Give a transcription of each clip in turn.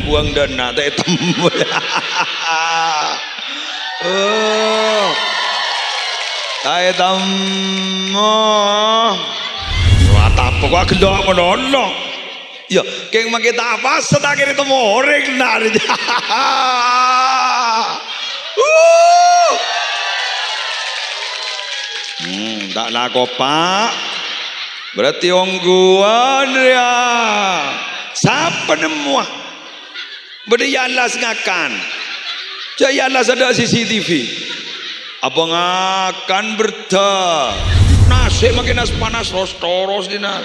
buang dana tak temu. Oh. Tak temu. Wah tapo gua gendok menolong. Ya, keng make tak apa setak kene temu orang nari. Tak laku pak. Berarti ongguan ya. Siapa nemu? Berdialah sengakan. Jayalah ada CCTV. Abang akan berta. Nasi makin nas panas ros dina.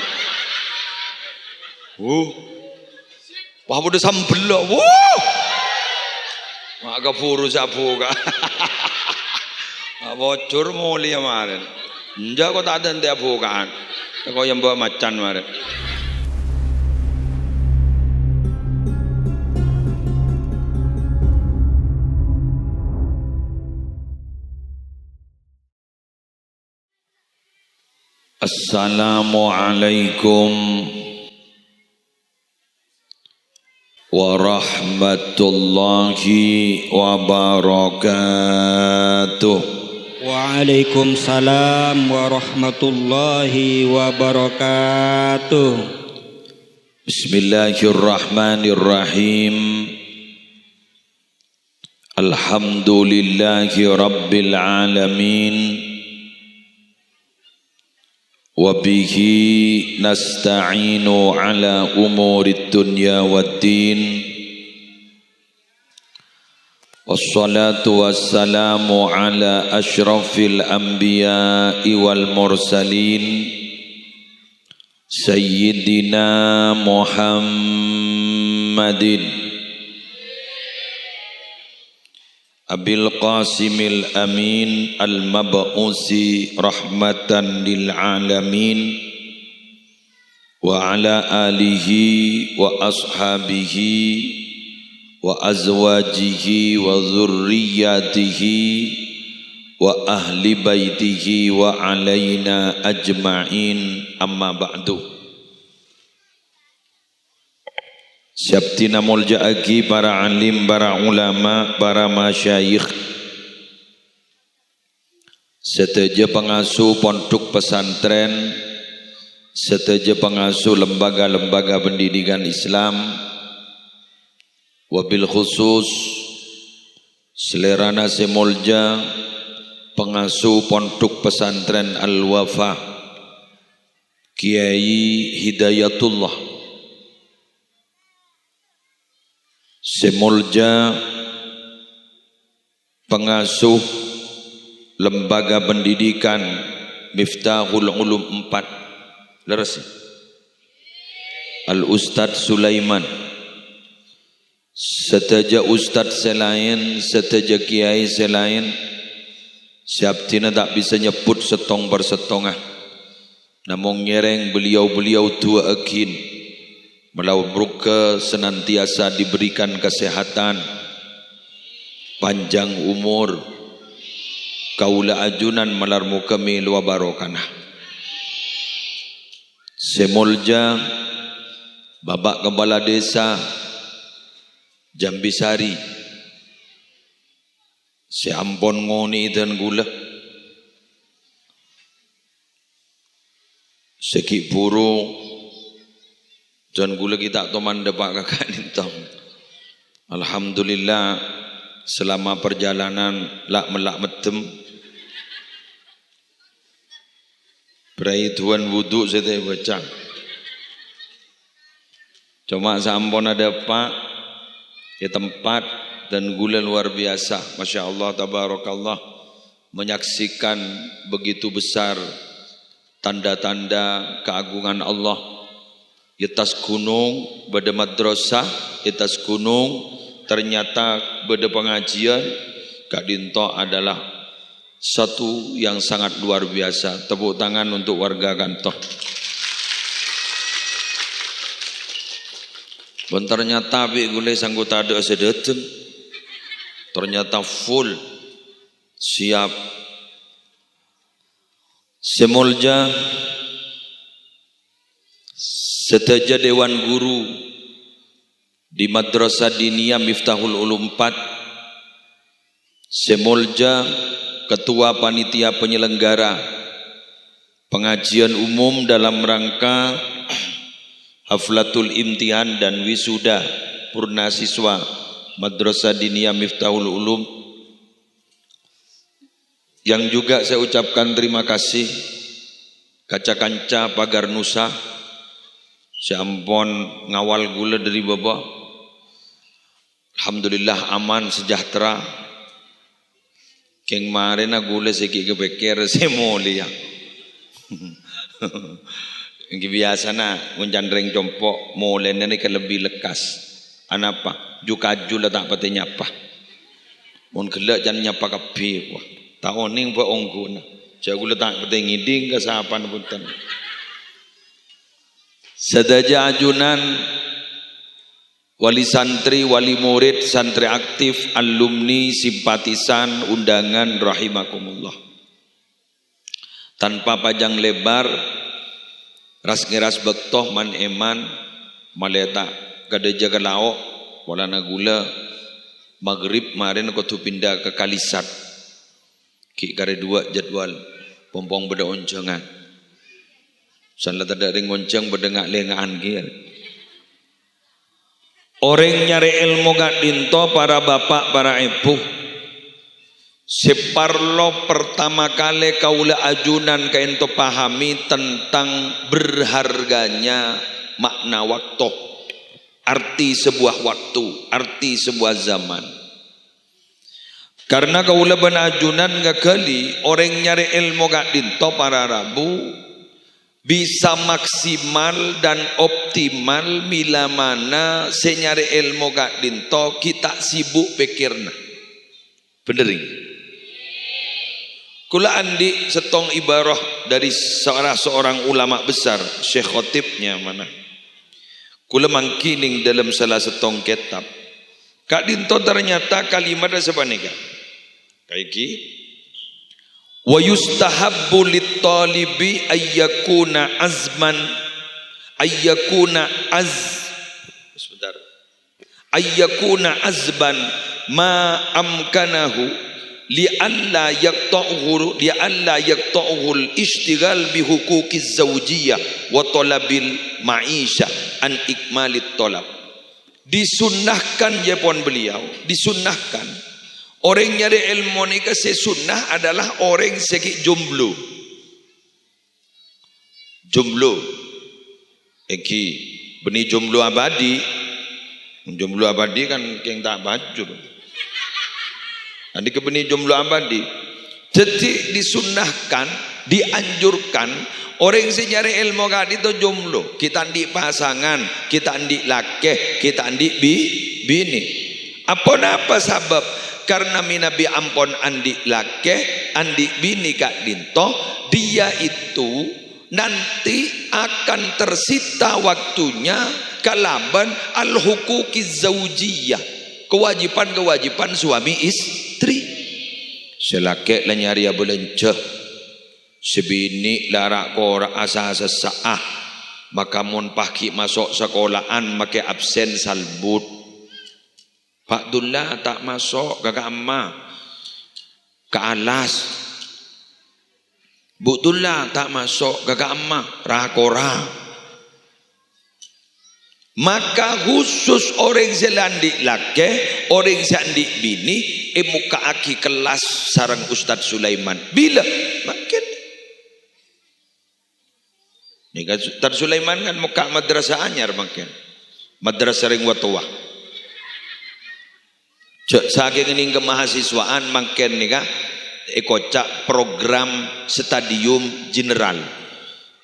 Wah udah sambel lah. Maka furu sapu ka. Bocor muli kemarin. Enggak kok tak ada dia bukan. Kau yang bawa macan kemarin. Assalamualaikum warahmatullahi wabarakatuh. Waalaikumsalam warahmatullahi wabarakatuh. Bismillahirrahmanirrahim. Alhamdulillahi rabbil alamin. Wabihi nasta'inu ala umurid dunya waddin. Wassalatu wassalamu ala ashrafil anbiya'i wal mursalin Sayyidina Muhammadin Abil Qasimil Amin Al-Mab'usi Rahmatan lil Alamin Wa ala alihi wa ashabihi wa azwajihi wa zurriyatihi wa ahli baitihi wa alaina ajma'in amma ba'du. Siaptina mulja'aki para alim, para ulama, para masyayikh, seteja pengasuh pondok pesantren, seteja pengasuh lembaga-lembaga pendidikan Islam, wabil khusus selerana semolja pengasuh pondok pesantren Al-Wafa Kiai Hidayatullah, semolja pengasuh lembaga pendidikan Miftahul Ulum 4 leres Al-Ustadz Sulaiman, seteja Ustadz selain, seteja Kiai selain, siap tina tak bisa nyebut setong bersetongah, namun ngereng beliau-beliau tua akin melawan muka senantiasa diberikan kesehatan, panjang umur, kaula ajunan malar muka milu barokana. Semolja Babak Kepala Desa Jambisari, seampon ngoni dan gula, seki buru dan gula kita toman depak kakak nintong. Alhamdulillah selama perjalanan lak melak metem berai tuan wudhu saya baca. Cuma seampun ada pak di tempat dan gula luar biasa, Masya Allah tabarakallah, menyaksikan begitu besar tanda-tanda keagungan Allah. Di atas gunung beda madrasah, di atas gunung ternyata beda pengajian. Kak Dinto adalah satu yang sangat luar biasa. Tepuk tangan untuk warga kantor. Dan ternyata bi gule sanggup ada sedeten, ternyata full siap. Semolja seteja Dewan Guru di Madrasah Diniyah Miftahul Ulum 4, Semolja, Ketua Panitia Penyelenggara pengajian umum dalam rangka Haflatul Imtihan dan Wisuda Purna Siswa Madrasah Diniyah Miftahul Ulum, yang juga saya ucapkan terima kasih kaca-kanca pagar Nusa, seampun ngawal gula dari bawah. Alhamdulillah aman sejahtera. Keng marena gula seki kepekir semolia. Yang biasa na ngunjandreng compok molen ni kan lebih lekas. Anapa? Jukaju lah tak pati nyapa. Mun kelak jangan nyapa kapi kuah. Tahun ni buat ongkuna. Jago letak pati ngiding ke sahapan punten. Sedaja ajunan wali santri, wali murid, santri aktif, alumni, simpatisan, undangan rahimakumullah. Tanpa panjang lebar, ras ngeras bektoh man eman maleta kada jaga laok wala nagula maghrib marin ko tu pindah ke Kalisat ki kare dua jadwal pompong beda oncengan salah tada ring onceng bedengak lengaan kieu. Orang nyari ilmu gak dinto para bapak para ibu. Separlo pertama kali kaula ajunan kaento pahami tentang berharganya makna waktu, arti sebuah waktu, arti sebuah zaman. Karena kaula benajunan gak kali orang nyari ilmu gak dinto para rabu bisa maksimal dan optimal bila mana senyari ilmu gak dinto kita sibuk pikirna. Benerin. Kula andi setong ibarah dari seorang ulama besar, Syekh Khotibnya mana. Kula mangkining dalam salah setong kitab. Kak dinto ternyata kalimat sepanika. Kaiki wa yustahabbu lit-talibi ayyakuna azman ayyakuna azban ma amkanahu li'alla yaqta'uhu al-ishtighal bi huquqiz zawjiyyah wa talabil ma'isha an ikmalit talab. Disunnahkan ya pon beliau, disunnahkan orang nyari ilmu ni ke sunnah adalah orang segi jomblo. Jomblo. Eki benih jomblo abadi. Jomblo abadi kan keng tak bajur. Nanti ke benih jomblo abadi. Jadi disunnahkan, dianjurkan orang si nyari ilmu kan itu jomblo. Kita andi pasangan, kita andi laki, kita andi bini. Apa sebab? Karena minabi ampon andi lake, andi bini kak dinto, dia itu nanti akan tersita waktunya kalaban al-huquqiz zawjiyah, kewajiban suami istri. Selake lah nyari abelenceh, sebini larak kora asa sesaah, maka mun paki masuk sekolahan make absen salbut. Pak Dullah tak masuk kakak amma ke alas. Bu Dullah tak masuk kakak amma rakora. Maka khusus orang selandi laki, orang selandi bini, muka aki kelas sarang Ustadz Sulaiman. Bila? Makin. Ni kan Ustadz Sulaiman kan muka madrasah anyar makin. Madrasah ring watuah. Saking ini kemahasiswaan makin nih kak, kocak program stadium general.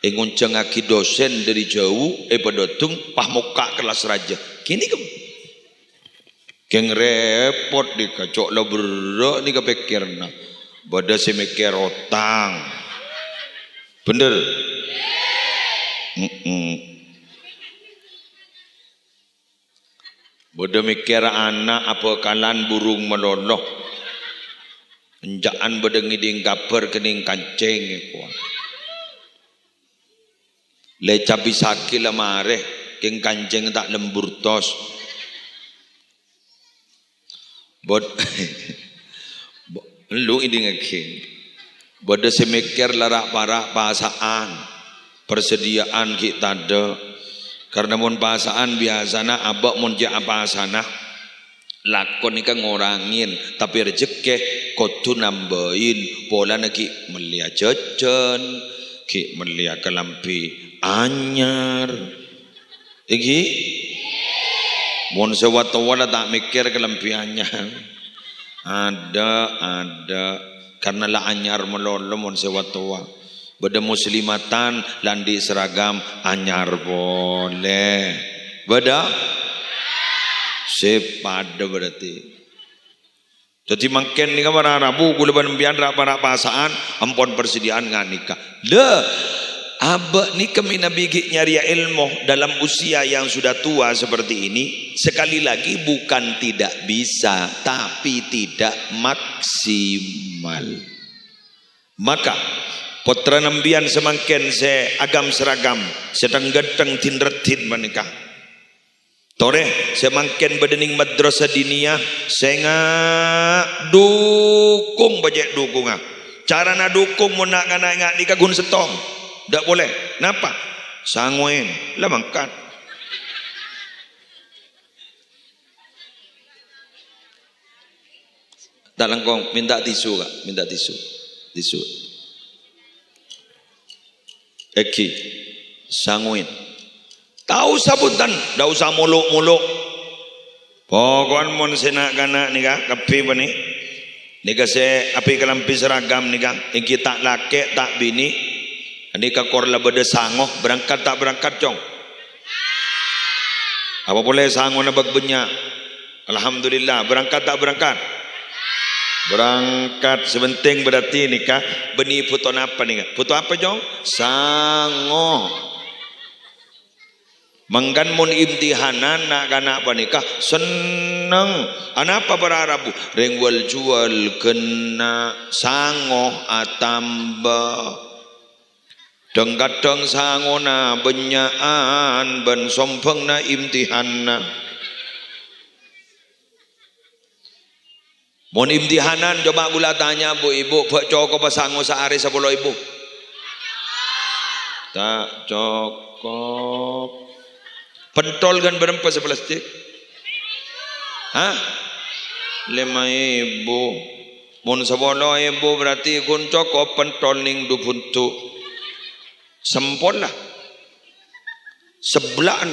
Ngonceng aki dosen dari jauh, pedotung pahmoka kelas raja. Kini keng repot di kacok lo berok ni kepikirna, bada semikir otang, bener. Bodoh mikir anak apa kalan burung meloloh. Enjaan bedengi ding kaper kening kancing kuah. Le cabi sakit lah mareh, keng kancing tak lembur tos. Bod lu ini ngeke. Bodo semikir larak parak pasaan persediaan kita ada karena mun pasaan biasana abak mun jak pasana lakon ni kan ngurangin tapi rezeki kudu nambahin pola naki melia jajan ki melia kelampi anyar iki mun sewatu wala tak mikir kelampi anyar ada karena la anyar melolo mon sewatua beda muslimatan landi seragam anyar boleh beda sepada berarti jadi makin ni kamar Rabu kula ban rak para pasaan ampun persediaan nganika le abak ni kami nabi nyari ilmu dalam usia yang sudah tua seperti ini sekali lagi bukan tidak bisa tapi tidak maksimal maka putra nambian semakin se agam seragam sedang gedeng tinretin menikah tore semakin bedening madrasah diniyah senga dukung bajak dukungah cara na dukung mun nak ngana nikah gun setong tak boleh. Kenapa? Sanguin. Lah mangkat. Tak langkong. Minta tisu kak. Minta tisu. Tisu. Eki. Sanguin. Tahu sabutan. Tak usah muluk-muluk. Pokoknya mun senak kanak ni kak. Kapi apa ni? Ni kasi api kelampi seragam ni kak. Iki tak laki tak bini. Ini kakorla beda sangoh berangkat tak berangkat cong. Apa boleh sangoh na bagbenyak. Alhamdulillah berangkat tak berangkat. Berangkat sebenting berarti nikah beni foto apa nih? Foto apa cong? Sangoh. Manggan mun imtihanan nak kana apa nikah seneng. Anapa berarabu? Rengwal jual kena sangoh atamba. Kadang sangona benyaan ben sompeng na imtihanna. Mon imtihanan coba gula tanya bu ibu pak coko pasango sehari 10 ibu. Tak cokok. Pentol kan berapa seplastik? Hah? 5.000. Mon 10 ibu berarti kun cokok pentol ning du puntu. Sempon lah sebelaan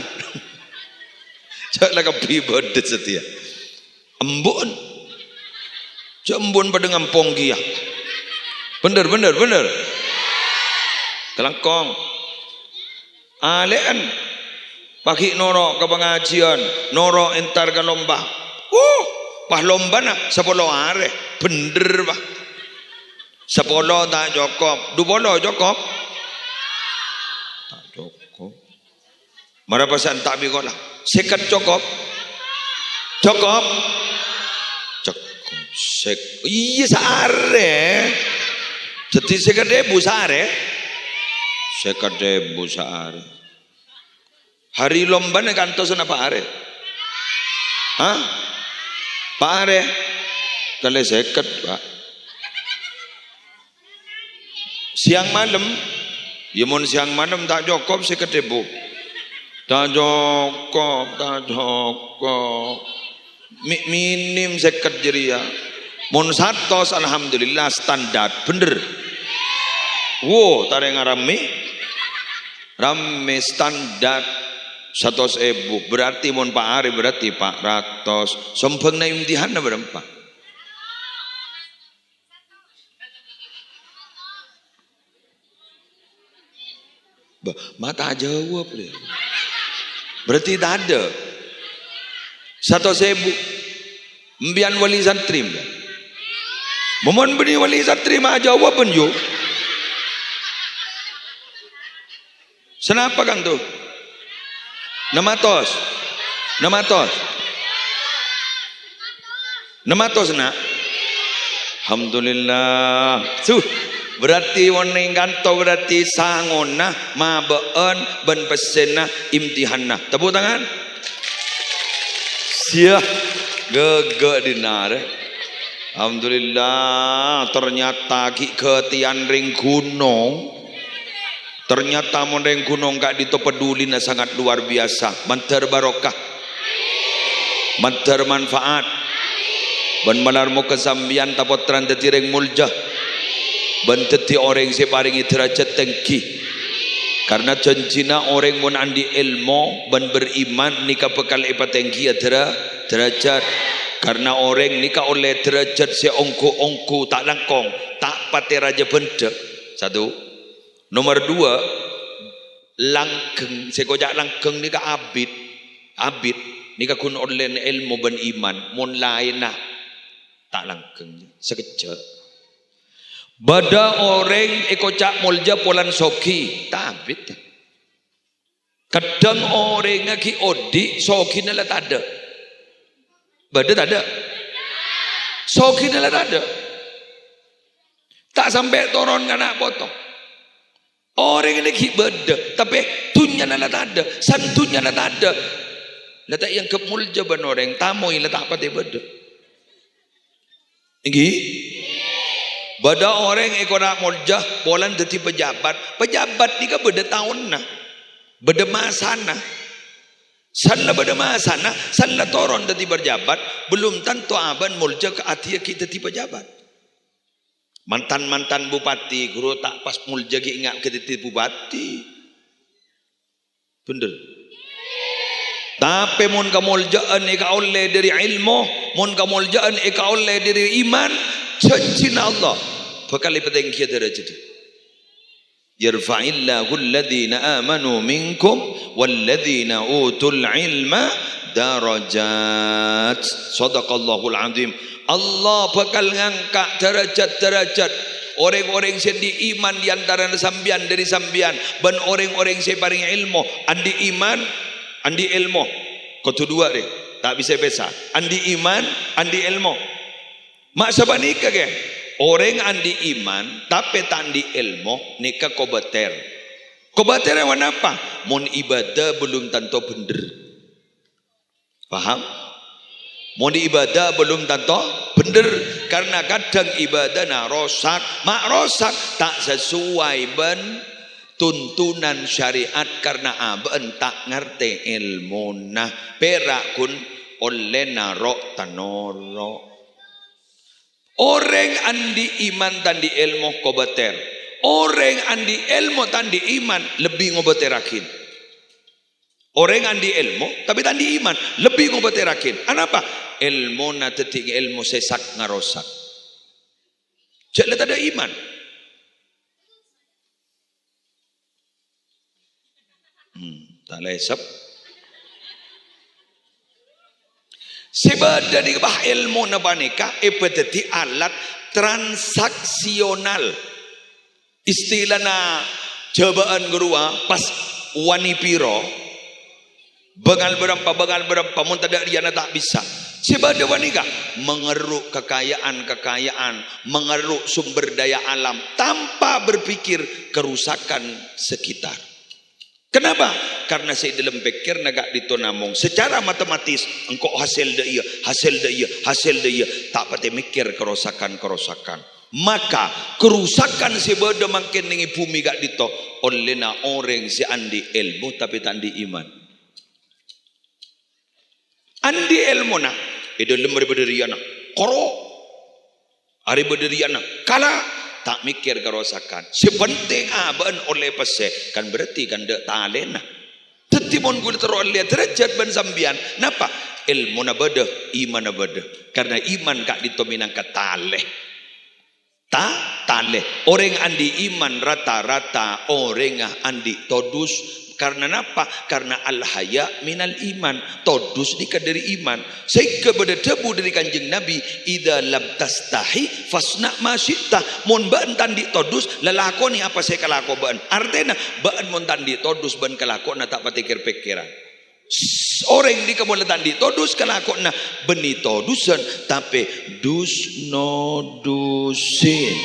jangan kepi bodet setia embun jambun pada ngampong kia bener kelangkong alean pagi norok ke pengajian norok entar ke lomba pah lomba nak 10 hari bener bah 10 tak cukup 20 cukup Mara pasan tak bigol lah. Sekat cukup. Cukup. Iya sehari. Jadi sekat debu sehari. Sekat debu sehari. Hari lomba ni kantos na pare. Hah? Pare. Kalau sekat pak. Siang malam. Ya mun siang malam tak cukup sekat debu. Tak cukup. Minim sekat jeria. Mun satos alhamdulillah standar bener. Wow, tareng rame standar 100.000 berarti mun Pak Ari berarti 400. Sompeng na imtihan na berapa? Mata jawab dia. Berarti tak ada 100.000 mbian wali santri momon beni wali santri mah jawab pun jo. Kenapa kan tu? Namatos nak. Alhamdulillah. Berarti warning kanto berarti sangona mabeen ben pesena imtihanna. Tepuk tangan. Siap. Gege dinar. Alhamdulillah, ternyata ki ketian ring gunung. Ternyata mon ring gunung gak peduli na sangat luar biasa. Mantar barokah. Mantar manfaat. Ben malar mo kesambian tapotran dadi ring mulja. Ben dadi orang separingi derajat tinggi. Karena janjina orang mun andi ilmu ben beriman nika bekal ipatenggi derajat. Karena orang nika oleh derajat seongko-ongko tak langkong, tak pati raja benda. Satu. Nomor dua, langgeng sekojak langgeng nika abid nika kun oleh ilmu ben iman mun lain nak tak langgeng sekejap. Bada orang ekocak mulja polan soki tabit. Kadang orang ngaki odi soki nala tak ada. Bada tak ada. Soki nala tak ada. Tak sampai turun anak potong. Orang ini ki bada tapi tunya nala tak ada, santunya nala tak ada. Letak yang ke mulja ban orang tamu yang letak apa bada. Ini bada orang ekonak muljah polan dadi pejabat ni ka beda tahun nah beda masana sanna beda masana sanna toron dadi berjabat belum tentu aban muljah ke atia kita dadi pejabat mantan bupati guru tak pas muljah ki ingat ke dadi bupati bener tapi mun kamuljaan ika oleh dari ilmu mun kamuljaan ika oleh dari iman janjina Allah bakal ipatenggi derajat. Yarfa'illahu alladhina amanu minkum walladhina utul ilma darajat. Shadaqallahul azim. Allah bakal ngangkat derajat-derajat orang-orang yang di iman di antara sambian dari sambian dan orang-orang yang paring ilmu andi iman andi ilmu kedua deh tak bisa besa andi iman andi ilmu mak sabani kage orang andi iman tapi tak andi ilmu nikah kobater yang apa mon ibadah belum tentu bener paham mon ibadah belum tentu bener karena kadang ibadah na rosak mak rosak tak sesuai ben tuntunan syariat karena aben tak ngerti ilmu nah perak kun oleh narok tanoro. Orang andi iman tandi ilmu kobater. Orang andi ilmu tandi iman lebih ngobeterakin. Orang andi ilmu tapi tandi iman lebih ngobeterakin. Kenapa? Ilmu na tetik ilmu sesak ngarosak. Jadi tak ada iman. Tak lesap. Sebab dari bah ilmu nabanika ipateti alat transaksional istilahna cobaan gurua pas wani piro bengal berapa mun tak dia tak bisa sebab ada wanika mengeruk kekayaan mengeruk sumber daya alam tanpa berpikir kerusakan sekitar. Kenapa? Karena saya dalam pikir nagak ditonamong secara matematis engkau hasil dia tak pati mikir kerosakan maka kerusakan sebeda makin nengi bumi gak dito oleh na orang si andi ilmu tapi tandi iman andi ilmu na dalam berbederiana koro hari bederiana kala tak mikir kerosakan sepenting aban oleh pase kan berarti kan dek talena tetimon gula teroleh derajat ban sambian napa ilmu na beda iman na beda karena iman kak ditominang ka taleh orang andi iman rata-rata orang andi todus karena napa karena al-haya minal iman todus dika dari iman sehingga pada debu dari kanjeng Nabi idza lam tastahi fasna ma syi'ta mun baan tandi todus lalakoni apa saya kalako baan artinya baan mun tandi todus ban kalakona tak pikir-pikiran orang di kamu tandi todus kalakona beni todusan tapi dus no dusin.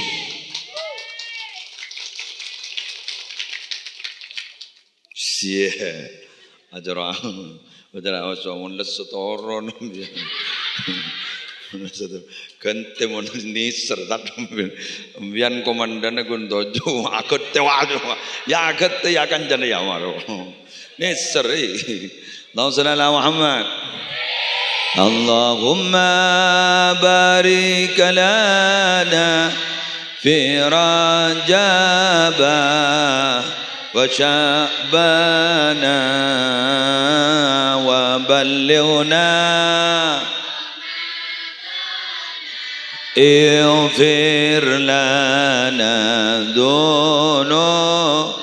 Sia, ajar orang, ajar orang soalnya setoron, Kente mon niser tak bian komandan gun dojo akut tewa ya akut ya kan jana ya maro niser Allahumma shalli ala Muhammad Allahumma barik lana fi Rajab wa Sya'bana wa ballighna اغفر لنا ذنوبنا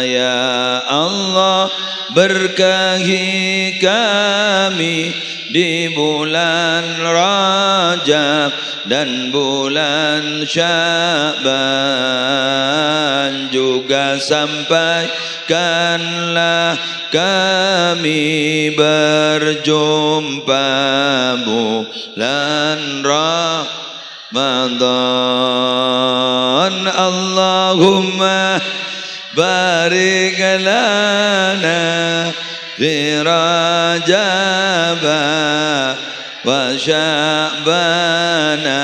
ya Allah berkahi kami di bulan Rajab dan bulan Sya'ban juga sampaikanlah kami berjumpa bulan Ramadan Allahumma barik lana fi Rajab wa Sya'bana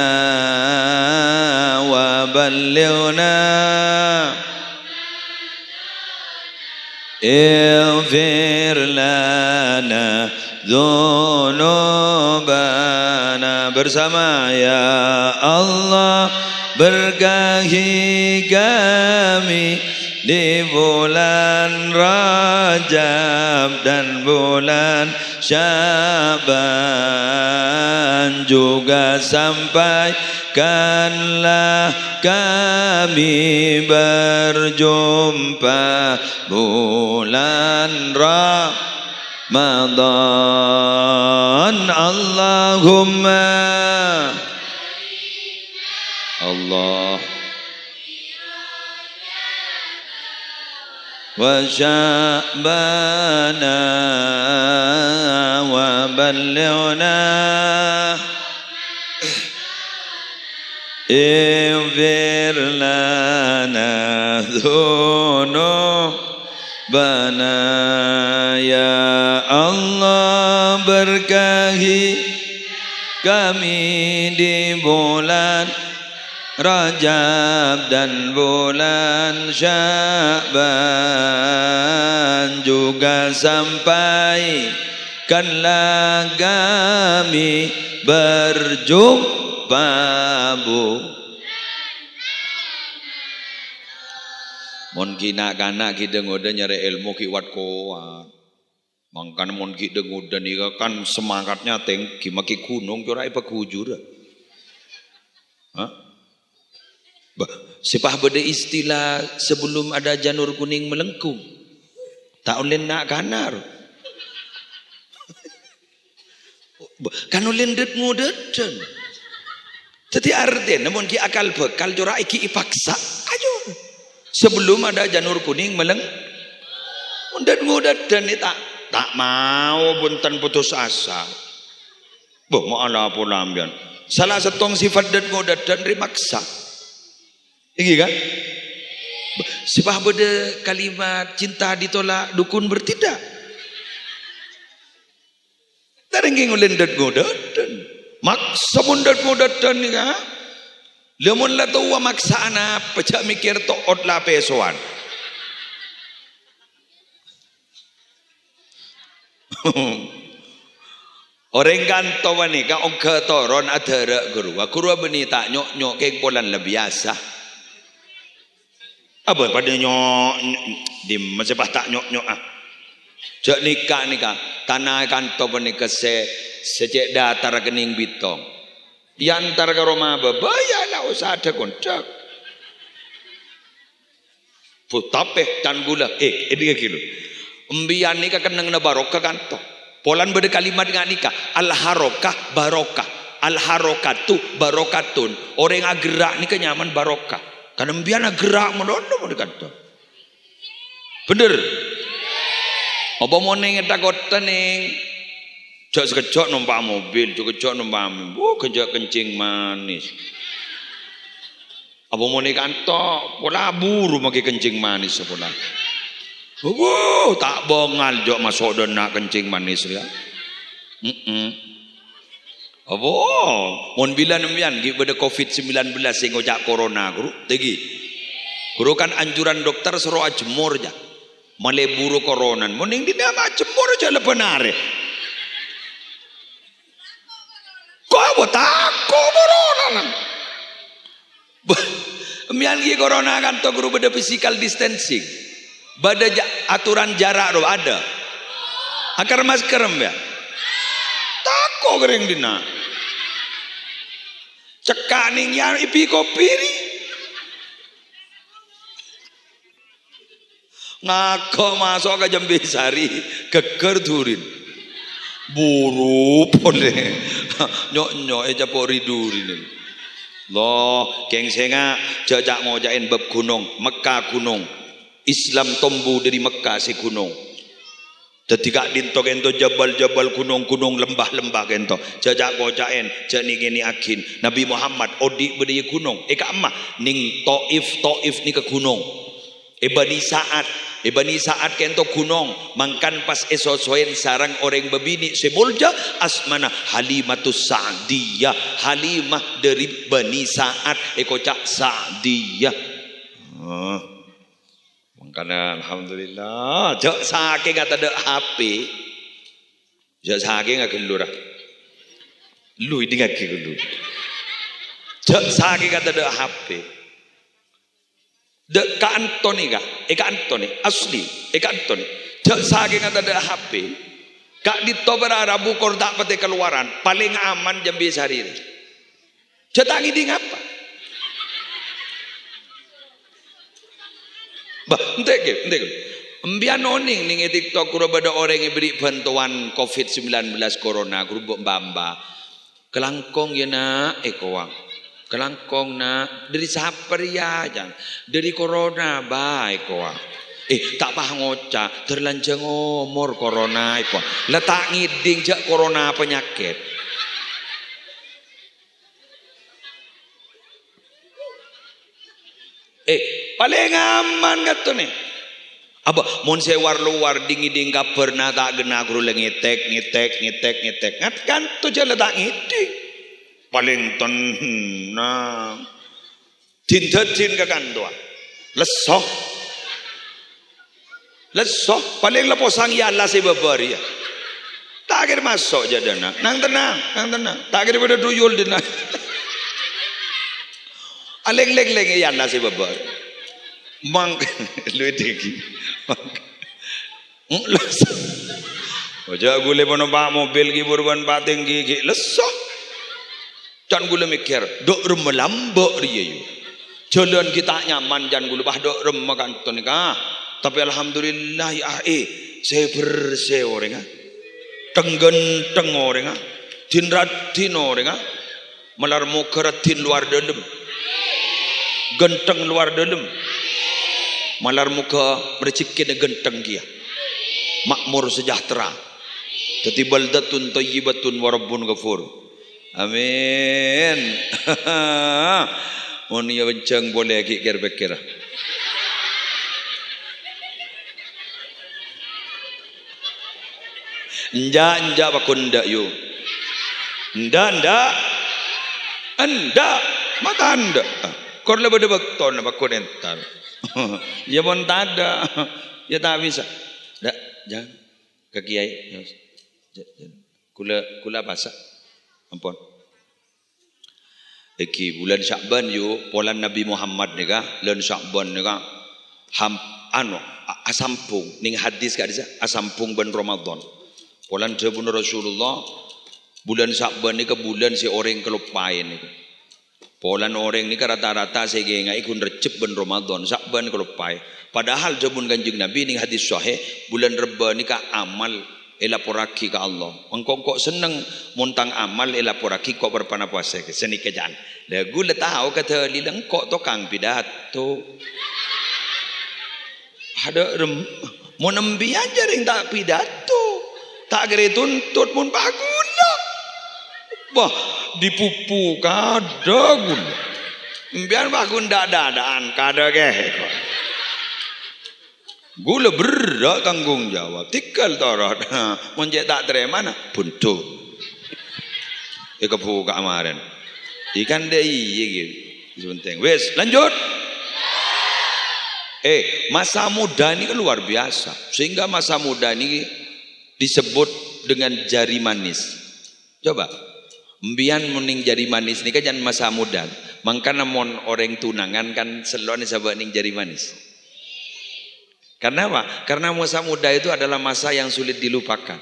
wa ballighna اغفر لنا ذنوبنا bersama ya Allah berkahi kami di bulan Rajab dan bulan Sya'ban juga sampaikanlah kami berjumpa bulan Ramadan Allahumma Allah wa Sya'bana wa ballighna اغفر لنا ذنوبنا ya Allah berkahi kami di bulan Rajab dan bulan Sya'ban juga sampaikanlah kami berjumpa mon kina kana kita ngoda nyari ilmu kiwat kuat mangkan mon kita ngoda nih kan semangatnya tinggi maki gunung corai pakujur sepah beda istilah sebelum ada janur kuning melengkung tak ulin nak kanar kan ulin det ngodetan jadi artinya namun ki akal bekal jora iki ipaksa ayo sebelum ada janur kuning meleng ngodetan ni tak mau buntan putus asa boh mau ala pula ambian salah setong sifat det ngodetan rimaksa iki kan sepah beda kalimat cinta ditolak dukun bertindak tarengking ulin det ngodetan maksa mundat mudatan ni kan lemun la tahu maksa ana pecah mikir toot la pesoan orang kanto ni ka ongka toron adara guru beni tak nyok keng polan la biasa apa pada nyok di masepah tak nyok jak nikah tanah kanto beni kese sejak datar kening bitong yantar ke rumah bayalah usah ada kontrak putapeh dan gula ini kilo embian nikah kenang na barokah kanto polan beda kalimat dengan nikah al harokah barokah al harokatu barokatun orang yang gerak nikah nyaman barokah karena embian gerak melono kanto bener apa mau neng takut neng jok sekejap numpak mobil, sekejap numpak kejap kencing manis. Apa mau ni kantor, pola buru makai kencing manis sepola. Tak bongal jok masuk dan nak kencing manis ya. Apa? Mun bila nembian gi pada COVID-19 sing ngojak corona guru. Tegi. Guru kan anjuran dokter suruh ajemur aja. Maleburu corona. Mending dina ajemur aja lebenare. Kau tako corona. Mian gi corona kan to guru pada physical distancing. Bada aturan jarak ro ada. Akar masker ya. Tako gereng dina. Cekak ning yang ipi kopi ni. Ngako masuk ke Jambesari keker durin. Buru pole. Nyok-nyok aja pori durin. Loh, geng senga jajak ngojain bab gunung, Mekah gunung. Islam tumbuh dari Mekah si gunung. Ketika dinto gento jabal-jabal gunung-gunung lembah-lembah gento jajak gojaen jani geni akin Nabi Muhammad odi berdaya gunung eka emak ning Taif ni ke gunung Bani Sa'ad kento gunung mangkan pas esosoen sarang orang bebini sebulja asmana Halimatus Sa'diyah Halimah dari Bani Sa'ad ekocak Sa'diyah karena alhamdulillah jok saking kata ada HP jok saking gak kelurah lu ini gak kelur jok saking kata ada HP dek ka Antoni kak Eka Antoni asli Eka Antoni jok saking kata ada HP kak dito berarabu kordak pete keluaran paling aman Jambesari jok tangi di ngapa bah, entek. Mbian oning ning TikTok kuro bada orang yang beri bantuan COVID-19 corona kuro mbamba. Kelangkong ya nak ekowang. Kelangkong nak dari saper ya jang. Dari corona ba ekowang. Tak pah ngoca terlanjang ngomor corona ekowang. Letak ngiding jak corona penyakit. Paling aman kata nih. Apa? Mon sewar luar ding kabar na tak gena guru ngetek. Ngat kan tu jalan tak ngiding. Paling tenang. Tin ke kan tua. Lesoh. Paling leposang ya Allah si babar ya. Tak kira masuk jadana. Nang tenang. Tak kira pada duyul dina. Aleng-leng ya Allah si babar. Mang lu degi. Oja gule bono pak mobil ki burban pateng ki lesah. Can gule mikir dok remelambok riye yu. Jalan kita nyaman jan gule bah dok rem makan tonika. Tapi alhamdulillah ya saya bersih orang tenggen orang dinratin orang malar mukaratin luar dalam. Genteng luar dalam. Malar muka merecikin genteng dia makmur sejahtera jadi baldatun thayyibatun wa rabbun ghafur amin mun ya bencang boleh kikir bekir Nja bakunda yu nda mata anda kor lebih bakton bakonentar ya pun tak ada ya tak bisa dak jangan ke kiai kula pasak ampun iki bulan Syakban yo polan Nabi Muhammad ni ka bulan Syakban ni ka asampung ning hadis ka disa asampung ben Ramadan polan jabun Rasulullah bulan Syakban ni ka bulan si orang kelupain ni polan orang ni rata-rata sege ngai kun recep ben Ramadan Syakban kelupai padahal jabun Kanjeng Nabi ning hadis sahih bulan Reba ni ka amal elaporaki ka Allah engkok seneng montang amal elaporaki kok berpana puasa ke seni kejaan la gula tahu kata lilang kok tokang pidato ada mun nembi aja ring tak pidato tak gere tuntut mun baguna bah dipupu kada gula biar bagun dadaan kada ke Gula berat tanggung jawab. Tikal torot. Monjek tak terima na buntu. Ika buka kemarin. Ikan deh iya gitu. Sebentar. Wes lanjut. Masa muda ini kan luar biasa. Sehingga masa muda ini disebut dengan jari manis. Coba. Mbian muning jari manis ini kan jangan masa muda. Makanya mon orang tunangan kan selon sebab ning jari manis. Karena apa? Karena masa muda itu adalah masa yang sulit dilupakan.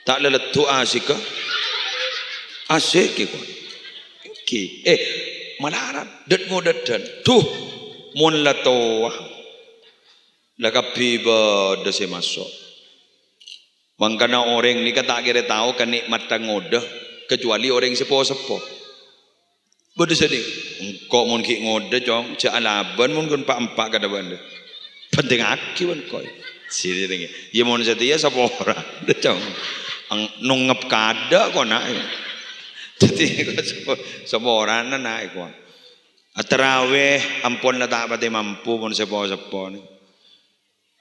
Tak lelet tu asik ke? Asik ke kau? Malaran. Det ngodet dan. Tuh, mon la toa. Lakapi ber desi masuk. Makanya orang ni kata kira tahu kan nikmat ngodah kecuali orang sepo-sepo. Bodoh sedih. Engkau mun ki ngode jong, cak alaban mun kun pak-empak kada benda. Penting aki mun koi. Sini dengi. Ya mun setia sapa ora. Jong. Nungep kada kok nak. Jadi sapa ora naik kok. Tarawih ampun lah tak pati mampu mun sepo-sepo ni.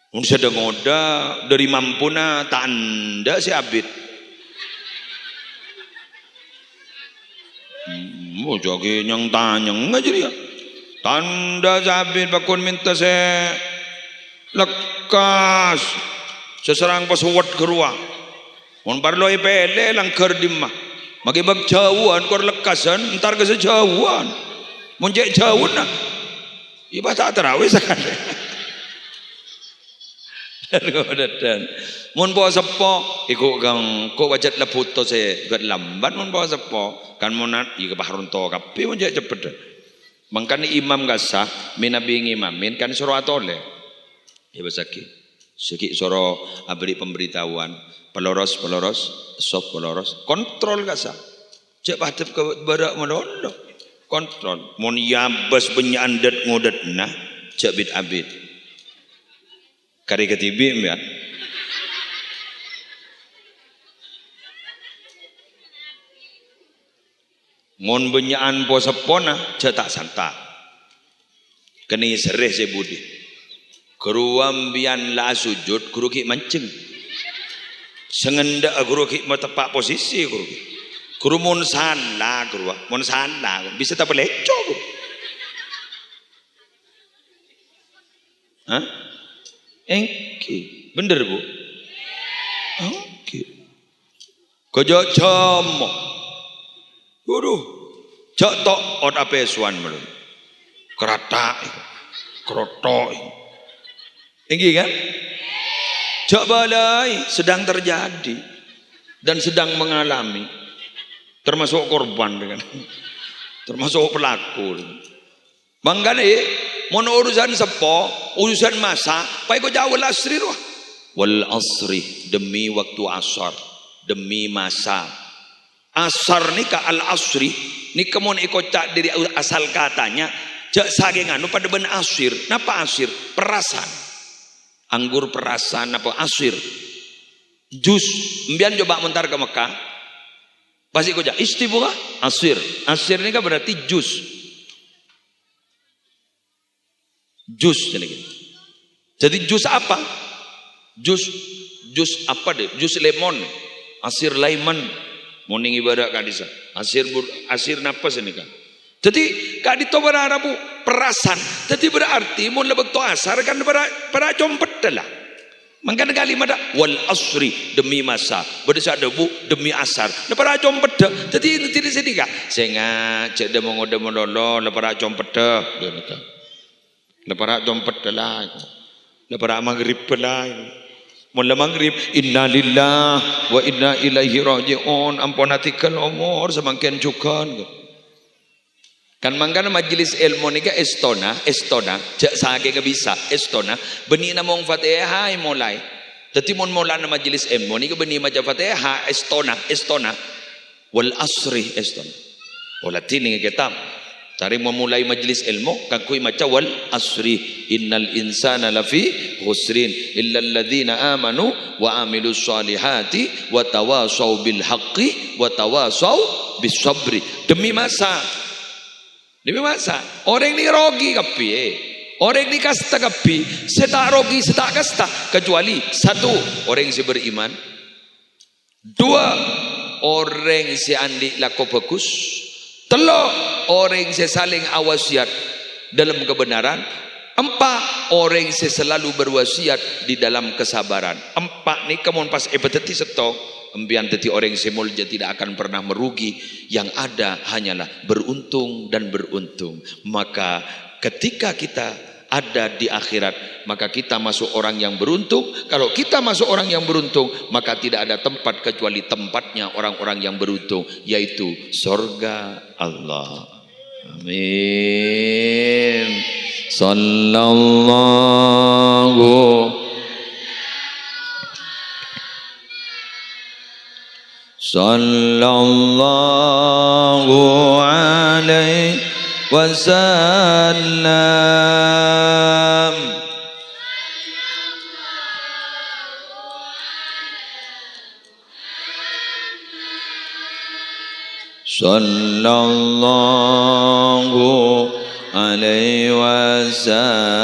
Mun sedang ngoda dari mampu na tanda si abid. Jogi nyang tanyang aja dia. Tanda sabit bakun minta se lekas seserang pasuwat keruang. Mon parloi pele lang kerdimah. Magi bag jauhan kor lekasan entar ke sejauhan. Mon jek jauh na. Iba tak terawih sekali. Dan mun po sepo iku kang ko wajat leputo se buat lambat mun po sepo kan monat ika baharun to kapi mun jek cepet. Mangkane imam gasah minabi ngimamin kan suruh atole. Ya basaki. Seki suruh abri pemberitahuan peloros soft peloros kontrol gasah. Cek patep ke badak menolong kontrol. Mun yabas benyandet ngodet nah cek bid abid. Kari ketibi ya. Mon benyaan po sepona cetak santa. Keni sereh se budi. Keruambian la sujud guru ki mancing. Sengenda guru ki tepak posisi guru. Guru mon salah guru. Mon salah bisa tak peleco guru. Hah? Engki, bener bu? Engki. Kojo jomo. Guru, cok tok ot ape suan belum? Kerata, kerotok. Engki kan? Cok balai sedang terjadi dan sedang mengalami, termasuk korban dengan, termasuk pelaku. Bangkane mon urusan sepo, urusan masa, pai ko jauh asri roh. Wal asri demi waktu asar, demi masa. Asar ni ka al asri, ni kemon iko cak dari asal katanya, jak saking anu pada ben asir. Napa asir? Perasan. Anggur perasan apa asir? Jus. Mbian coba mentar ke Mekah. Pasti ko jak istibura asir. Asir ni kan berarti jus. Jus jadi jus apa? Jus apa deh? Jus lemon, asir lemon, morning ibadah kadisa. Asir napas ini kan. Jadi kadito berharap perasan. Jadi berarti mau lebih to asar kan para compet lah. Makanya kalimat wal asri demi masa, berdesa debu demi asar. Para compet. Jadi ini tidak sedih kak. Sengat cek demo ngodemo lolo, para compet dah. Lepas dompet lah, lepas maghrib lah. Mula maghrib, inna lillah wa inna ilaihi raji'un. Ampun hatikan umur semakin juga. Kan mangkana majlis ilmu ni ke Estona, cak sake ke bisa Estona. Beni namong Fatihah mulai. Tetapi mun mulai nama majlis ilmu ni ke beni macam Fatihah Estona. Wal asri Estona. Wala tini kitab. Cari memulai majlis ilmu kakui maca wal asri innal insana lafi khusrin illa alladhina amanu wa amilus solihati wa tawasau bil haqqi wa tawasau bis sabri. Demi masa Ini masa orang ini rogi kapi, orang ini kasta kapi, setak rogi, setak kasta, kecuali satu orang yang beriman, dua orang yang andi laku bagus, telur orang yang saling awasiat dalam kebenaran, empat orang yang selalu berwasiat di dalam kesabaran. Empat ni kamu pas ebeteti setok. Embian teti orang semulja tidak akan pernah merugi. Yang ada hanyalah beruntung dan beruntung. Maka ketika kita ada di akhirat, maka kita masuk orang yang beruntung. Kalau kita masuk orang yang beruntung, maka tidak ada tempat kecuali tempatnya orang-orang yang beruntung, yaitu surga Allah. Amin. Sallallahu alaihi wasallam. Sallallahu alaihi wasallam.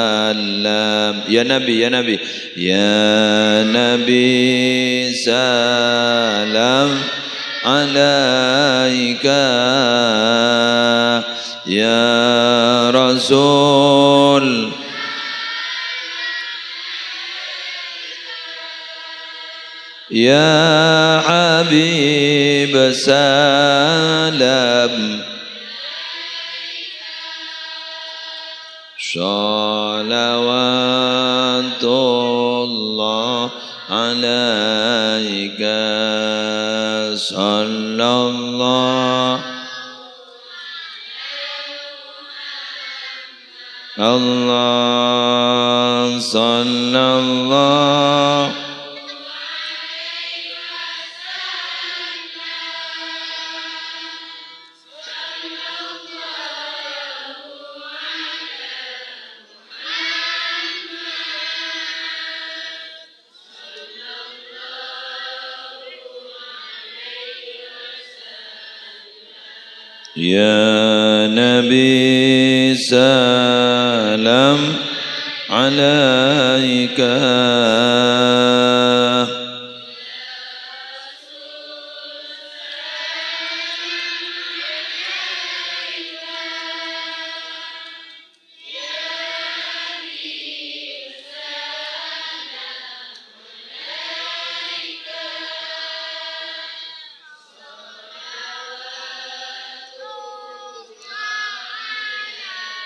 Ya Nabi, ya Nabi, ya Nabi, salam alaika, ya Rasul, ya Habib, salam. Salawatullah alaika, sallallahu Allah, sallallahu ya Nabi, salam alaika.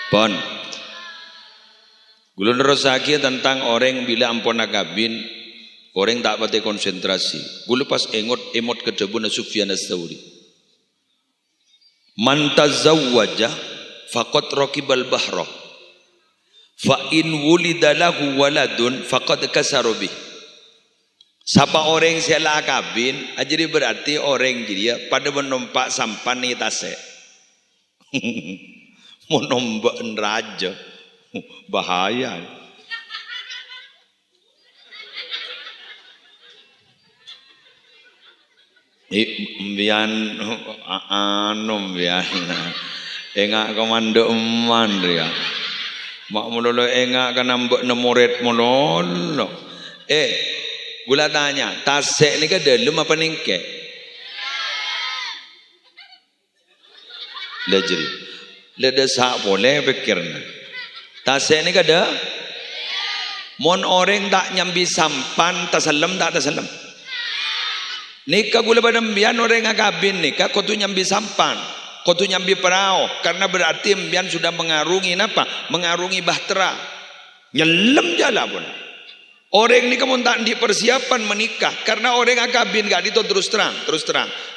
Pon, gula nerosaki tentang orang bila ampun agabin, orang tak pati konsentrasi. Gula pas emot kedebun Sufyan Ats-Tsauri. Man tazawwaja faqad raqibal bahra. Fa in wulida lahu waladun faqad kasara bih. Siapa orang yang salah kabin, jadi berarti orang dia pada menompak sampan ni tasek. Mau nombak raja, bahaya. Bian bian, engak komando eman dia. Mak mulolo engak kan nambah nemuret mulolo. Gula tanya, tasek ni ke dalam apa ningke? Lejri. Leda sak boleh pikirnya. Tasek ni kada. Mon orang tak nyambi sampan tasalam tak tasalam. Nikah gula pada mbian orang ngakabin nikah kau tu nyambi sampan, kau tu nyambi perahu, karena berarti mbian sudah mengarungi apa? Mengarungi bahtera. Nyelam jala pun. Orang ni kamu tak di persiapan menikah, karena orang ngakabin gak itu terus terang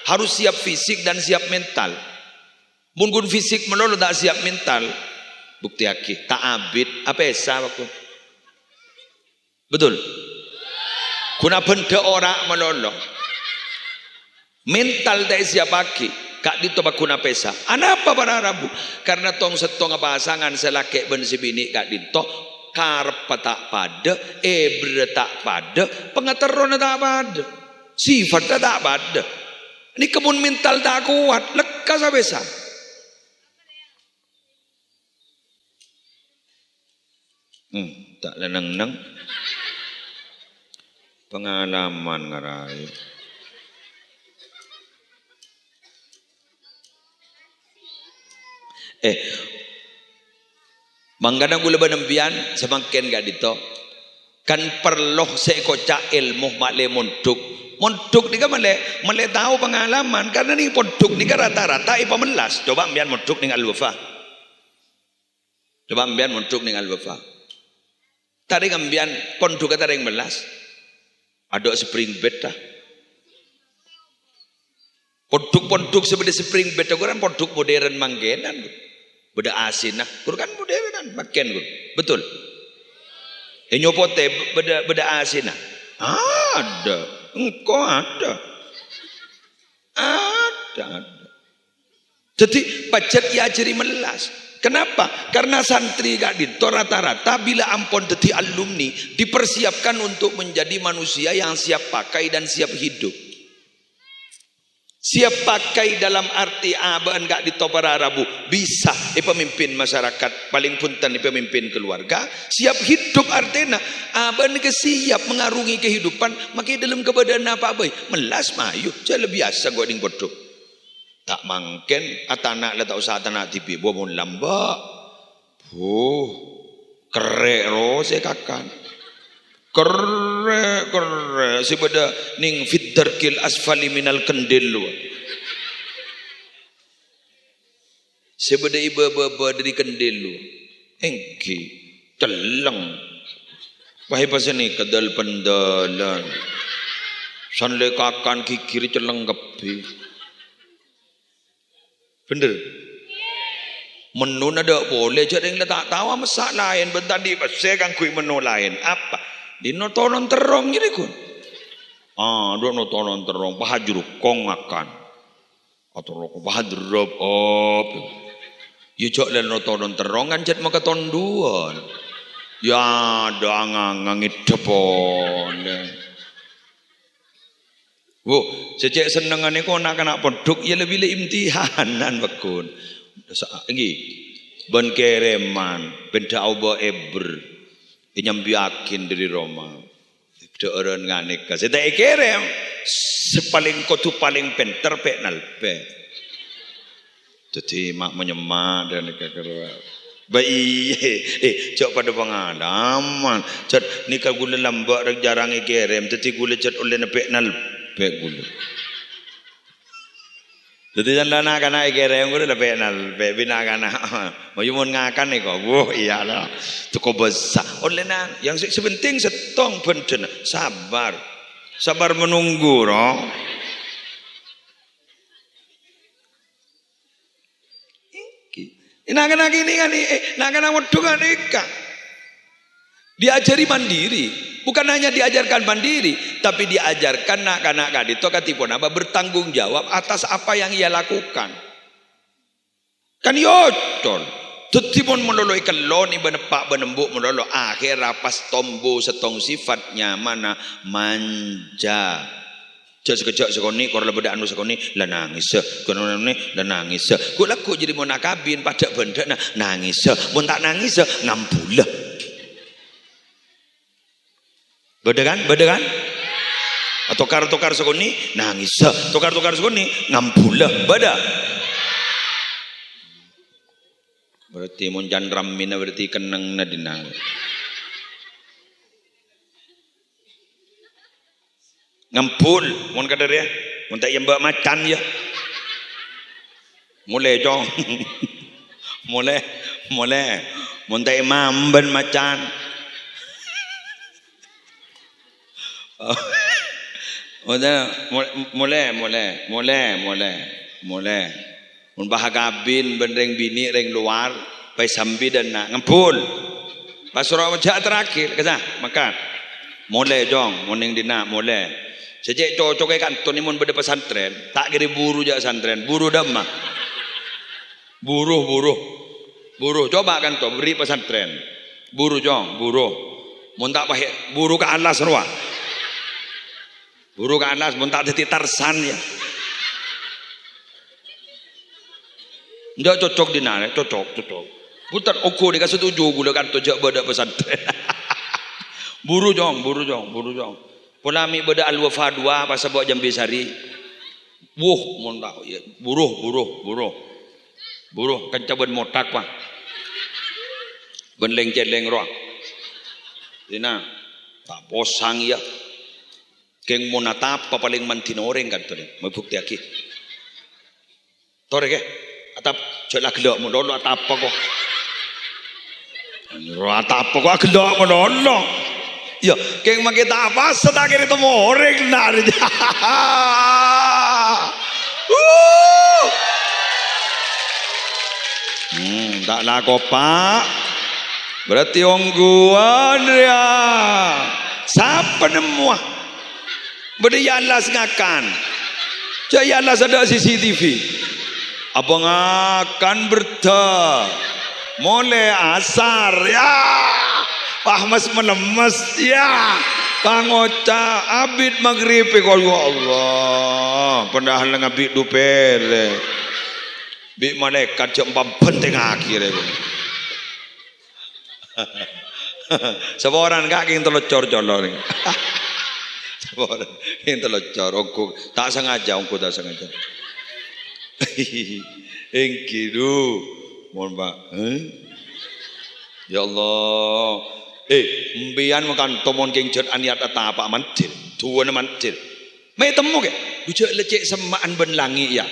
harus siap fisik dan siap mental. Mungkin fisik melolo tak siap mental, bukti aki tak abid apa esa aku betul kuna benda orang melolo mental tak siap aki kak ditoba kuna pesa anapa para Arabu karena tong setong pasangan selaki ben sibini kak dito karpa tak pada tak pada pengaterona tak pada sifat tak pada ini kebun mental tak kuat lekas apa esa. Tak leneng-neng. Pengalaman ngarai. Manggadang gula benembian semakin gak dito. Kan perlu sekocak ilmu makle monduk. Monduk ni kan male tahu pengalaman karena ni monduk ni kan rata-rata ipa melas. Coba ambian monduk ning al-wafa. Coba ambian monduk ning al-wafa. Tadi ambian ponduk kata yang melas. Ada spring bed dah. Ponduk seperti spring bed kan ponduk modern manggenan. Beda asin nah. Kur kan modernan makin kur. Betul. Nyopote beda asin nah. Ada. Engkau ada. Jadi pajak diajari melas. Kenapa? Karena santri gak dito rata-rata bila ampun jadi alumni dipersiapkan untuk menjadi manusia yang siap pakai dan siap hidup. Siap pakai dalam arti abang gak dito para Arabu bisa pemimpin masyarakat paling punten pemimpin keluarga. Siap hidup artinya abang ke siap mengarungi kehidupan makai dalam keadaan apa boy melas mayu saya lebih biasa gua ding bodoh. Tak mangken atana la tak usah atana tipi bo mon lamba. Kerek ro se kakan. Kerek sebeda ning fiddarkil asfali minal kendil lu. Sebeda iba dari kendil lu. Engki teleng. Wahai pasani kedal pendalan. Sanle kakan kikiri celeng kepi. Bener? Menu ada boleh jadi yang tak tahu masak lain bentar di saya kan kui menu lain apa di notonon terong jadi kun do notonon terong pahajur kong makan atau rokok pahadrop ya cok le notonon terong kan jet maka tonduan ya ada ngangit depon sejak senengane kau nak pondok ya lebih imtihanan bekun. Lagi ben kereman benda auba eber nyambiakin dari Roma. Beda orang ngane ka. Saya kerem sepaling kotu paling penter pe nalpe. Jadi mak menyemak dan kakera. Baik, cok pada pengalaman. Cok nikah gula lambak jarang kerem. Jadi gula cok oleh nepek nalpe. Gula. Jadi jangan nak kena ikerem gula lepek nal, lepek bina kena. Mayumun ngakan ni kau, iyalah, cukup besar. Oleh nak, yang sepenting setong benten, sabar menunggu, roh. Nak kena gini kan, nak kena waktu kan nikah. Diajari mandiri. Bukan hanya diajarkan mandiri, tapi diajarkan nak kadito katipun apa bertanggung jawab atas apa yang ia lakukan. Kan yotol. Tutipun meloloi kelon iba nepak benembuk melolo akhir rapas tombo setong sifatnya mana manja. Cak sekejap sekoni korla beda anu sekoni la nangis. Kono ne la nangis. Ku laku jadi mau nakabin pada benda nangis. Mun tak nangis ngambulah. Beda kan? Tukar sekoni nangis. Tukar sekoni ngambulah. Beda. Berarti mun jan ramina berarti keneng na dinang. Ngampul mun kadar ya. Mun tak yang mbak macan ya. Mulai jong. Mulai. Mun tak imam ben macan. Mulai. Mun bahagabin benreng bini reng luar, pai sambi dan nak ngempul. Pasro majak terakhir kesah makan. Mulai jong, moning dina mulai. Sejak cocok kan toni mun beda pesantren, tak kiri buru jak pesantren, buru damah. Buruh coba kan to beri pesantren. Buru jong, buruh. Mun tak pahe buru ke alas ruah. Buru ke alas mun tak dadi tarsan ya. Ndak cocok dinane, cocok. Putar oku dia setuju gula kan tojak beda pesantren. Buru jong. Polami beda al-wafa 2 pasal bawa jambi sari. Mon tak ya. Buruh kan caban motak pa. Ben leng celeng roh. Dina tak posang ya. Keng monatap pa paling mantinoreng kan to ni. Mabukti aki. Tore ke? Atap celak gelak mo dolo atap pa ko. Atap pa ko gelak mo dolo. Ya, keng makita apa setakir itu moreng nari. Tak laku pak. Berarti ongguan dia. Siapa nemu? Berdialas ngakan. Jayalas ada CCTV. Abang akan berta. Mulai asar ya. Pahmas melemes ya. Pangoca abid maghrib ya Allah. Padahal ngabid dupele. Bik malaikat jam penting akhir itu. Seorang kaki yang telocor color. Seorang yang telocor. Aku tak sengaja. Engkidu. Mohon pak. Ya Allah. Mbian makan tomon kengcut aniat ata apa mantil. Tua na mantil. May temu ke? Bujak lecek semaan ben langi ya.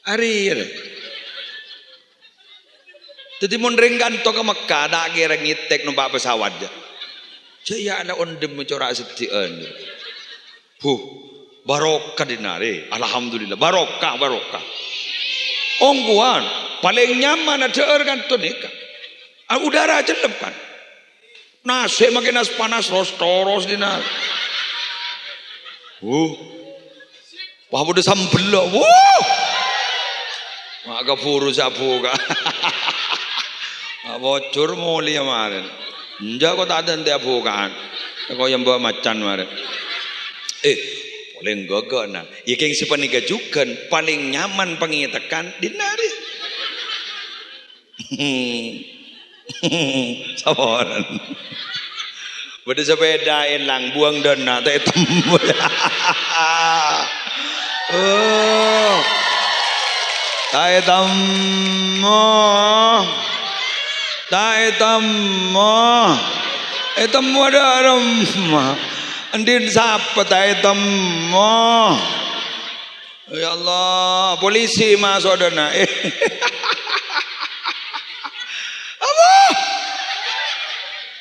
Ari. Jadi mun ringkan to ke Mekah dak kira ngitek numpak pesawat ja. Jaya ana ondem mencorak setian. Barokah dinare. Alhamdulillah barokah. Ongguan paling nyaman ada kan to nikah. Udara jelem kan. Nasi makin nas panas rostoros dinar. Wah udah sambel. Maka furu sapu ka. Bocor mulia kemarin. Enggak kok tak ada ente bukan. Kau yang bawa macan kemarin. Paling gagak nah. Ya keng si panika juga paling nyaman pengitekan dinari. Sabaran. Beda sepeda elang buang dana tak temu. Tak temu ada rumah. Andin siapa tak temu. Ya Allah, polisi masuk dana.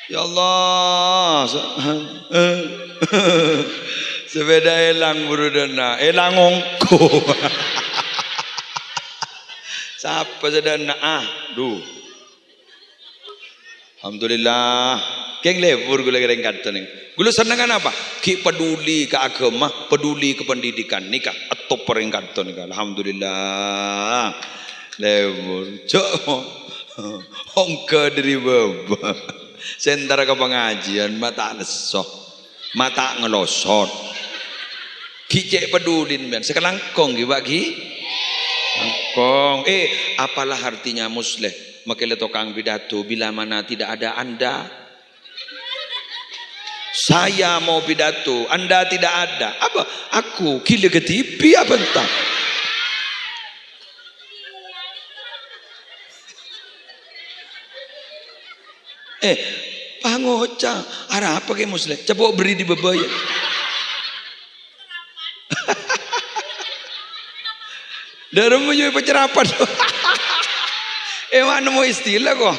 Ya Allah. Sepeda elang burudana, elang ongko. Siapa sedana? Alhamdulillah. Keng lebur gula gereng kantong. Gula senangan apa? Ki peduli ke agama, peduli ke pendidikan nikah atau peringkatan nikah. Alhamdulillah. Lebur. Ongko dari baba. Sentara ke pengajian mata lesoh, mata ngelosot. Kicek pedulin ben. Sekarang kong bagi. Kong. Apalah artinya musleh? Makanya tukang pidato bila mana tidak ada Anda. Saya mau pidato, Anda tidak ada. Apa? Aku kile ke TV apa entah. Pangoca, arah apa ke muslim? Coba beri di bebaya. Dalam menyuai pencerapan. Mana mau istilah kok?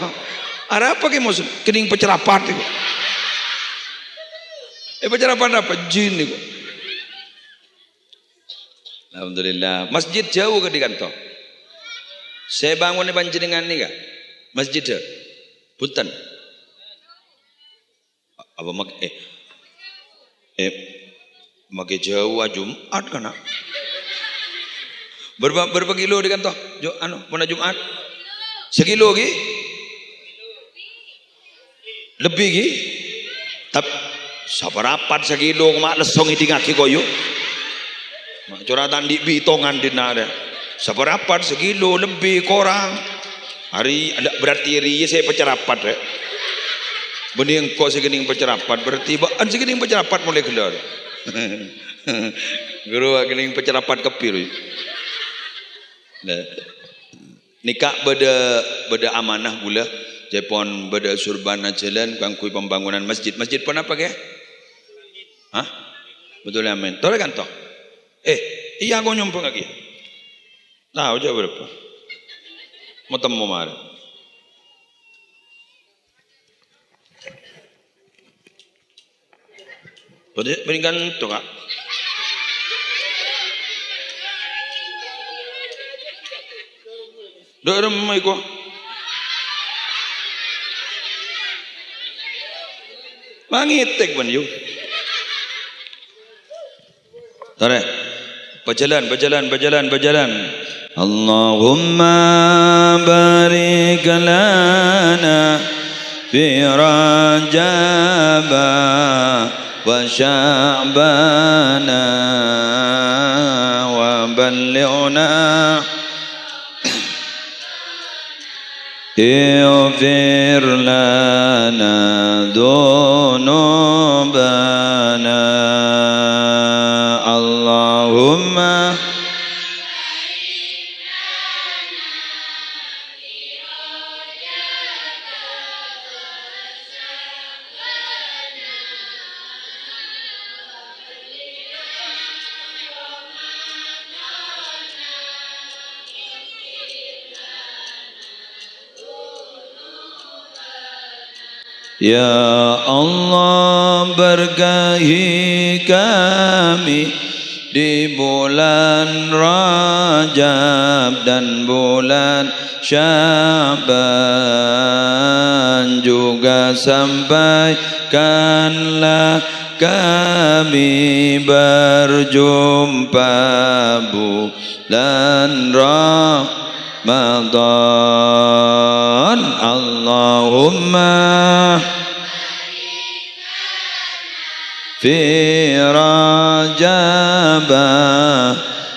Arah apa ke muslim? Kening pencerapan itu. Pencerapan apa? Jin itu. Alhamdulillah. Masjid jauh ke di kantor. Saya bangun di panjenengan nih kak. Masjid jauh. Punten. Apa make jauh Jumat kan? Berapa kilo di kantor? Mana Jumat? Sekilo lagi? Lebih lagi? Tapi saparapat sekilo mak lesong itu ngaki koyo. Mak curatan di bitongan di nada. Saparapat sekilo lebih korang. Hari ada berarti hari saya pecerapat ya. Bening kok segening pecerapat berarti baan segening pecerapat mulai keluar. Guru gening pecerapat kepir. Nah, nikah beda amanah gula. Jepon beda surbana jalan kangkui pembangunan masjid. Masjid pun apa ke? Hah? Betul amin. Tahu kan toh? Iya aku nyumpung lagi. Tahu aja berapa? Mau temu mar. Berikan tu kak. Dua ramai ko. Mangitek pun you. Tare. Berjalan. Allahumma barik lana fi Rajab wa Sya'bana wa ballighna ighfir lana dhunubana Allahumma Ya Allah berkahi kami di bulan Rajab dan bulan Sya'ban juga sampaikanlah kami berjumpa bulan Ramadan Allahumma fi Rajab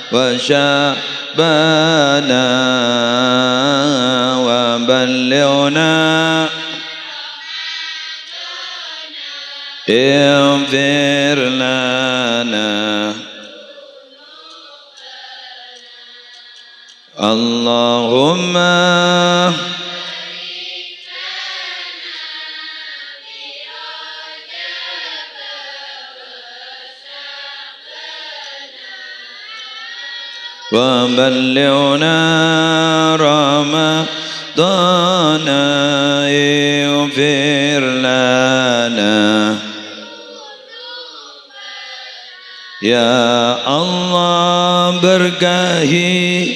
wa Sya'ban wa ballighna ighfir lana Allahumma wa ballighna Ramadana ighfir lana Ya Allah berkahi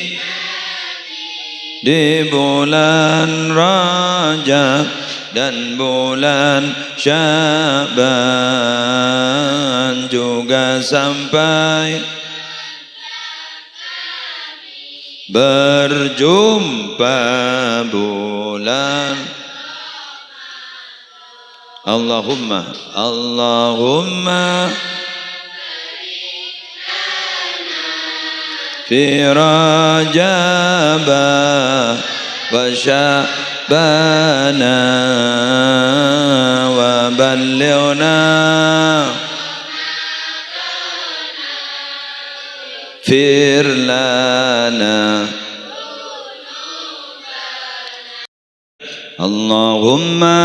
di bulan Rajab dan bulan Sya'ban juga sampai berjumpa bulan Allahumma fi Rajab wa Sya'ban wa ballighna fir lana Allahumma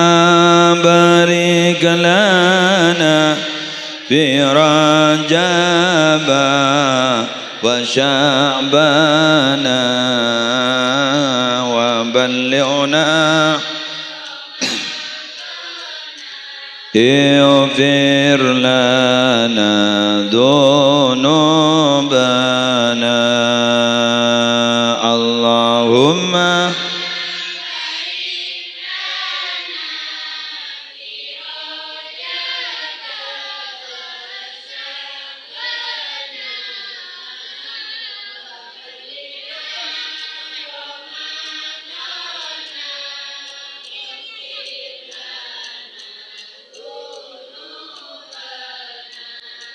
barik lana fi Rajab wa Sya'ban wa ballighna ighfir lana dhunubana Allahumma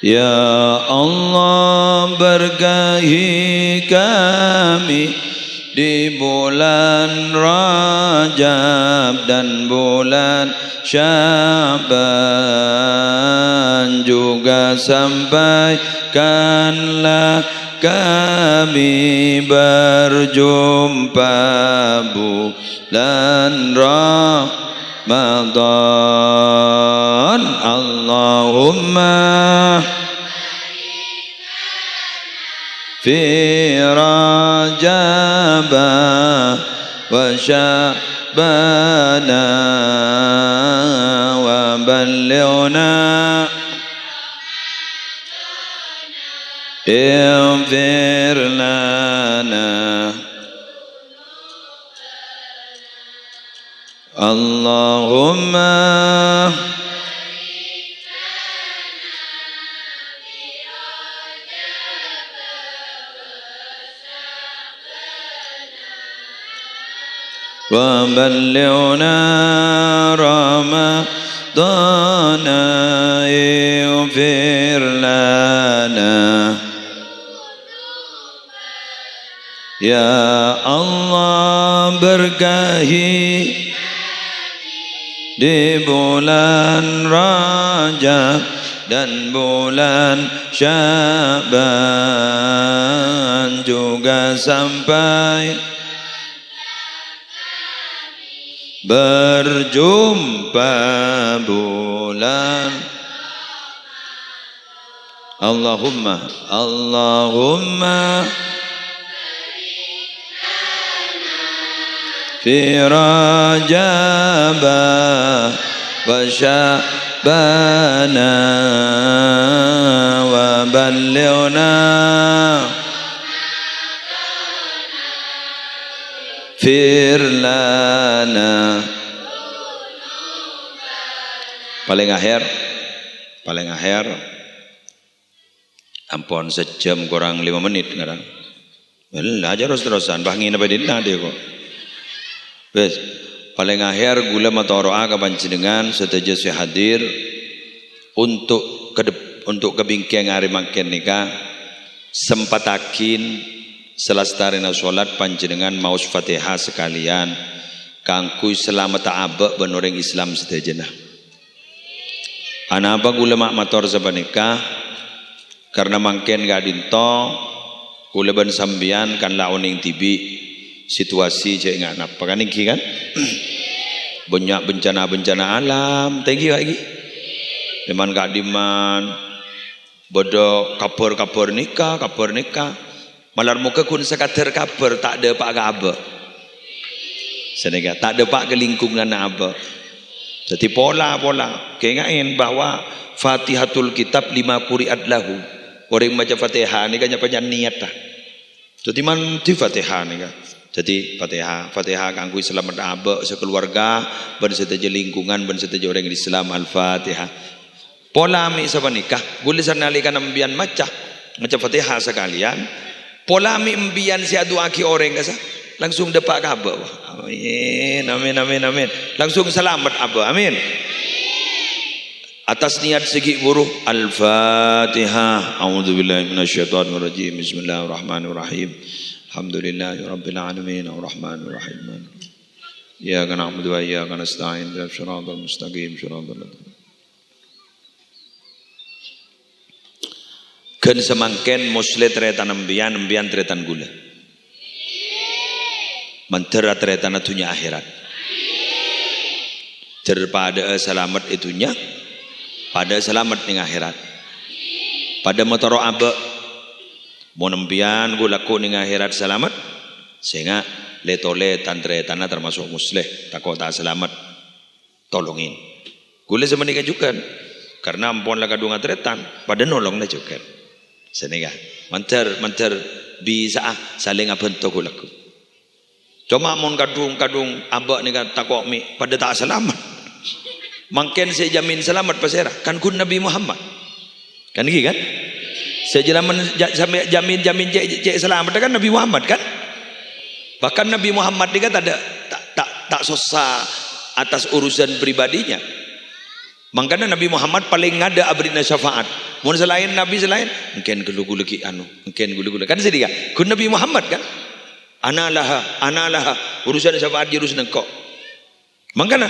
Ya Allah berkahi kami di bulan Rajab dan bulan Sya'ban, juga sampaikanlah kami berjumpa bulan Ramadan. Allahumma fi Rajab wa Sya'ban wa ballighna ighfir lana Allahumma wa ballighna Ramadana ighfir lana ya Allah, berkahi di bulan Rajab dan bulan Sya'ban, juga sampai berjumpa bulan. Allahumma fi Rajab wa Sya'ban wa ballighna firlana. Paling akhir ampun sejam kurang 5 menit sekarang. Well, aja terus-terusan bangin apa dinna dia kok. Wes, paling akhir gula matoroa ka panjenengan setuju hadir untuk kebingkian hari makin nikah sempatakin selastarina sholat panjenengan maus Fatihah sekalian kangkui selamat ta'abak benoreng Islam setejenah. Anapa gula mak mator sabanikah karena mangken gadinto gula ban sambian kan launing tibi situasi cek nggak napa kan iki kan banyak bencana alam tinggi lagi deman kadiman bodoh kapur nikah malar muka kun sekater kapur tak ada pak gabe senega tak ada pak ke lingkungan apa jadi pola kengain bahwa Fatihatul Kitab 5 quri'at lahu orang baca Fatihah ni kan nyapa niat dah jadi man di Fatihah ni kan jadi Fatihah kanggo selamat abek sekeluarga ben seteje lingkungan ben seteje orang Islam. Al-Fatihah pola mi sapa nikah boleh sanalikan ambian maca Fatihah sekalian pola mi ambian si aduaki orang kasa langsung depak kabeh. Amin langsung selamat apa amin atas niat segi buruh. Al-Fatihah. A'udzubillahi minasyaitonirrajim. Bismillahirrahmanirrahim. Alhamdulillahirabbil alamin arrahmanir rahim. Iyyaka na'budu wa iyyaka nasta'in. Ihdinas siratal mustaqim. Siratal ladzina kan semangken musle tretan embian tretan gula. Mentera tretan dunia akhirat. Daripada selamat itunya pada selamat ning akhirat. Pada motoro abe mau nempian gulaku ning akhirat selamat sehingga letole tantre tanah termasuk musleh takut tak selamat tolongin gule semenika juga karena ampun lah kadung tretan pada nolong lah juga sehingga manter bisa saling abentuk gulaku cuma mon kadung abak ni takut mi pada tak selamat mungkin saya jamin selamat pasera kan kun Nabi Muhammad kan gitu kan saya jamin cek selamat kan Nabi Muhammad kan bahkan Nabi Muhammad ni kan tak susah atas urusan pribadinya makanya Nabi Muhammad paling ada abrina syafaat mun selain Nabi selain mungkin gulu-gulu kan sedih kan kun Nabi Muhammad kan Analaha urusan syafaat urusan engkau. Makana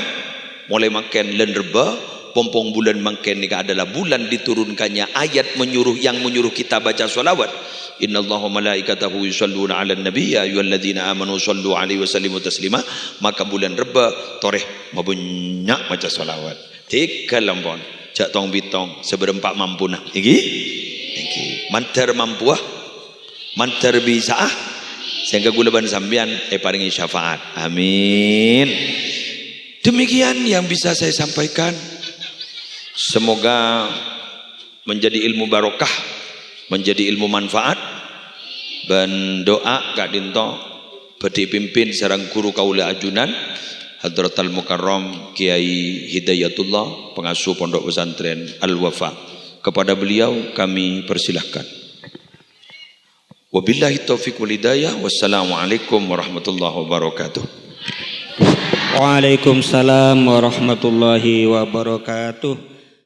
mulai makan lenreba pompong bulan makan ni adalah bulan diturunkannya ayat yang menyuruh kita baca salawat. Innallaha malaikatahu yusholluna 'alan nabiy ya ayyuhalladzina amanu shollu 'alaihi wa sallimu taslima. Maka bulan reba toreh mabanyak baca salawat. Tiga lampon jak tong bitong seberempat mampu nah iki mantar mampu mantar bisa sehingga gulaban sambian paringi syafaat. Amin. Demikian yang bisa saya sampaikan. Semoga menjadi ilmu barokah, menjadi ilmu manfaat. Dan doa Kak Dinto badi pimpin sareng guru kaula ajunan Hadratal Mukarram Kiai Hidayatullah pengasuh Pondok Pesantren Al-Wafa. Kepada beliau kami persilahkan. Wabillahi taufiq wal hidayah. Wassalamualaikum warahmatullahi wabarakatuh. Waalaikumsalam warahmatullahi wabarakatuh.